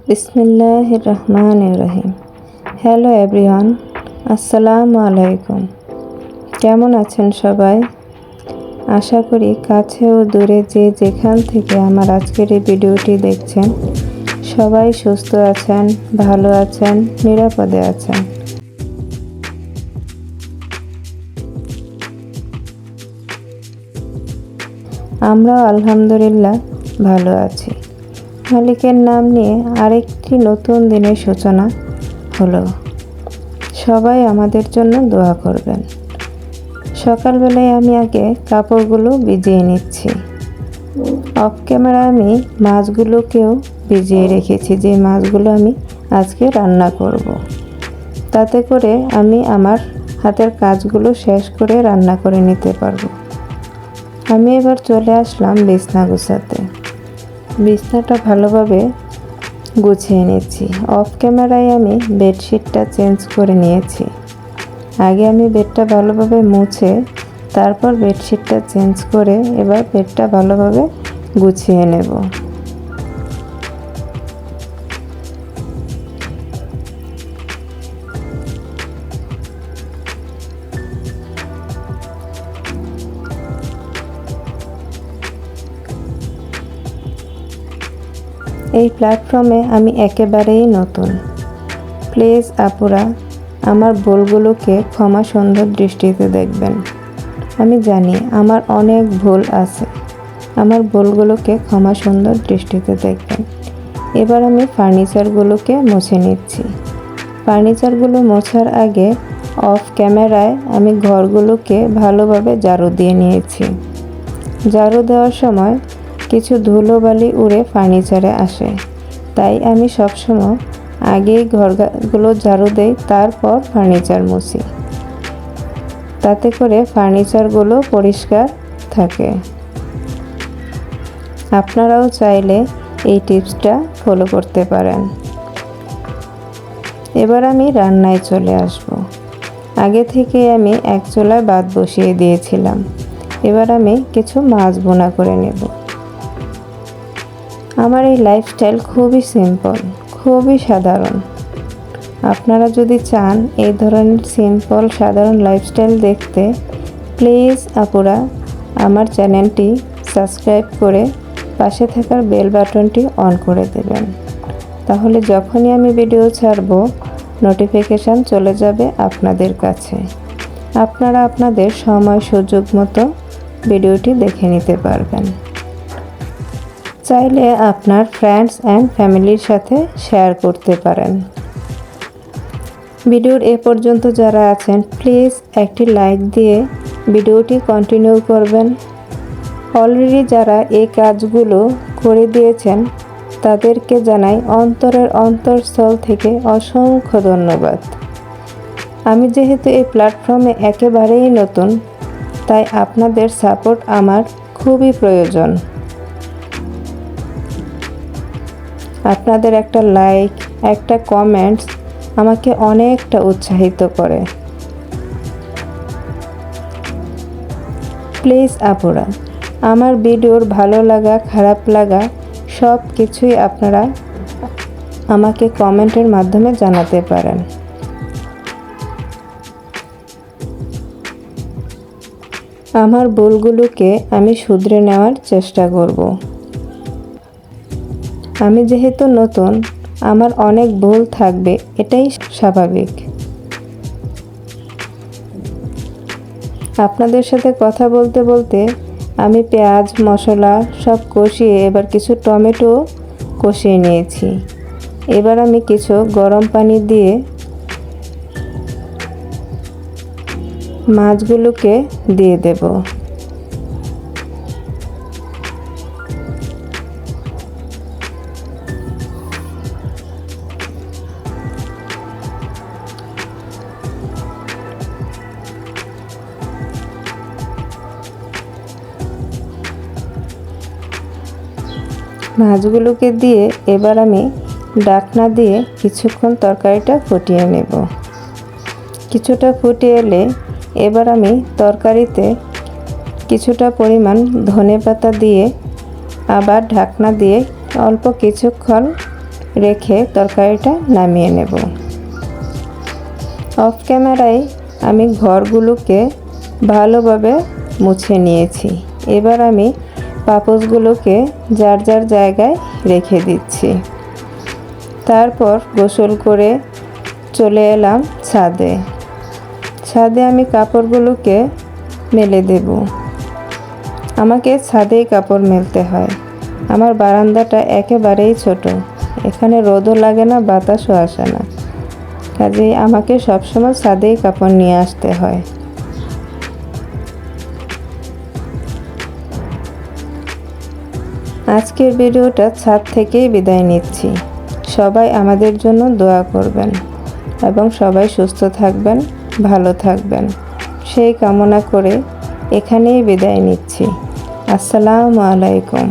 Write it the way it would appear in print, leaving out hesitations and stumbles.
বিসমিল্লাহির রহমানির রহিম। Hello everyone, আসসালামু আলাইকুম। কেমন আছেন সবাই? আশা করি কাছে ও দূরে যে যেখান থেকে আমার আজকের এই ভিডিওটি দেখছেন সবাই সুস্থ আছেন, ভালো আছেন, নিরাপদে আছেন। আমরাও আলহামদুলিল্লাহ ভালো আছি। মালিকের নাম নিয়ে আরেকটি নতুন দিনের সূচনা হলো। সবাই আমাদের জন্য দোয়া করবেন। সকালবেলায় আমি আগে কাপড়গুলো ভিজিয়ে নিচ্ছি। অফ ক্যামেরা আমি মাছগুলোকেও ভিজিয়ে রেখেছি, যে মাছগুলো আমি আজকে রান্না করব। তাতে করে আমি আমার হাতের কাজগুলো শেষ করে রান্না করে নিতে পারবো। আমি এবার চলে আসলাম বিছনা গুছাতে। বিছনাটা ভালোভাবে গুছিয়ে নিচ্ছি। অফ ক্যামেরায় আমি বেডশিটটা চেঞ্জ করে নিয়েছি। আগে আমি বেডটা ভালোভাবে মুছে তারপর বেডশিটটা চেঞ্জ করে এবার বেডটা ভালোভাবে গুছিয়ে নেব। এই প্ল্যাটফর্মে আমি একেবারেই নতুন। প্লিজ আপুরা আমার ভুলগুলোকে ক্ষমা সুন্দর দৃষ্টিতে দেখবেন। আমি জানি আমার অনেক ভুল আছে, আমার ভুলগুলোকে ক্ষমা সুন্দর দৃষ্টিতে দেখবেন। এবার আমি ফার্নিচারগুলোকে মুছে নিচ্ছি। ফার্নিচারগুলো মোছার আগে অফ ক্যামেরায় আমি ঘরগুলোকে ভালোভাবে ঝাড়ু দিয়ে নিয়েছি। ঝাড়ু দেওয়ার সময় কিছু ধুলোবালি উড়ে ফার্নিচারে আসে, তাই আমি সবসময় আগেই ঘরগুলো ঝাড়ু দেই, তারপর ফার্নিচার মুছি। তাতে করে ফার্নিচারগুলো পরিষ্কার থাকে। আপনারাও চাইলে এই টিপসটা ফলো করতে পারেন। এবার আমি রান্নায় চলে আসব। আগে থেকে আমি এক চুলায় ভাত বসিয়ে দিয়েছিলাম। এবার আমি কিছু মাছ ভুনা করে নেব। আমার এই লাইফস্টাইল খুবই সিম্পল, খুবই সাধারণ। আপনারা যদি চান এই ধরনের সিম্পল সাধারণ লাইফস্টাইল দেখতে, প্লিজ আপুরা আমার চ্যানেলটি সাবস্ক্রাইব করে পাশে থাকার বেল বাটনটি অন করে দেবেন। তাহলে যখনই আমি ভিডিও ছাড়ব নোটিফিকেশান চলে যাবে আপনাদের কাছে। আপনারা আপনাদের সময় সুযোগ মতো ভিডিওটি দেখে নিতে পারবেন। চাইলে আপনার ফ্রেন্ডস অ্যান্ড ফ্যামিলির সাথে শেয়ার করতে পারেন। ভিডিওর এ পর্যন্ত যারা আছেন প্লিজ একটি লাইক দিয়ে ভিডিওটি কন্টিনিউ করবেন। অলরেডি যারা এই কাজগুলো করে দিয়েছেন তাদেরকে জানাই অন্তরের অন্তঃস্থল থেকে অসংখ্য ধন্যবাদ। আমি যেহেতু এই প্ল্যাটফর্মে একেবারেই নতুন, তাই আপনাদের সাপোর্ট আমার খুবই প্রয়োজন। আপনাদের একটা লাইক, একটা কমেন্টস আমাকে অনেকটা উৎসাহিত করে। প্লিজ আপুরা আমার ভিডিওর ভালো লাগা খারাপ লাগা সব কিছুই আপনারা আমাকে কমেন্টের মাধ্যমে জানাতে পারেন। আমার ভুলগুলোকে আমি শুধরে নেওয়ার চেষ্টা করব। আমি যেহেতু নতুন, আমার অনেক ভুল থাকবে, এটাই স্বাভাবিক। আপনাদের সাথে কথা বলতে বলতে আমি পেঁয়াজ মশলা সব কষিয়ে এবার কিছু টমেটো কষিয়ে নিয়েছি। এবার আমি কিছু গরম পানি দিয়ে মাছগুলোকে দিয়ে দেব। মাছগুলোকে দিয়ে এবার আমি ঢাকনা দিয়ে কিছুক্ষণ তরকারিটা ফুটিয়ে নেব। কিছুটা ফুটিয়ে এলে এবার আমি তরকারিতে কিছুটা পরিমাণ ধনেপাতা দিয়ে আবার ঢাকনা দিয়ে অল্প কিছুক্ষণ রেখে তরকারিটা নামিয়ে নেব। অফ ক্যামেরায় আমি ঘরগুলোকে ভালোভাবে মুছে নিয়েছি। এবার আমি পাপোশগুলোকে যার যার জায়গায় রেখে দিচ্ছি। তারপর গোসল করে চলে এলাম ছাদে। ছাদে আমি কাপড়গুলোকে মেলে দেব। আমাকে ছাদেই কাপড় মেলতে হয়। আমার বারান্দাটা একেবারেই ছোট, এখানে রোদও লাগে না, বাতাসও আসে না, কাজেই আমাকে সবসময় ছাদেই কাপড় নিয়ে আসতে হয়। আজকের ভিডিওটা ছাদ থেকেই বিদায় নিচ্ছি। সবাই আমাদের জন্য দোয়া করবেন এবং সবাই সুস্থ থাকবেন, ভালো থাকবেন সেই কামনা করে এখানেই বিদায় নিচ্ছি। আসসালামু আলাইকুম।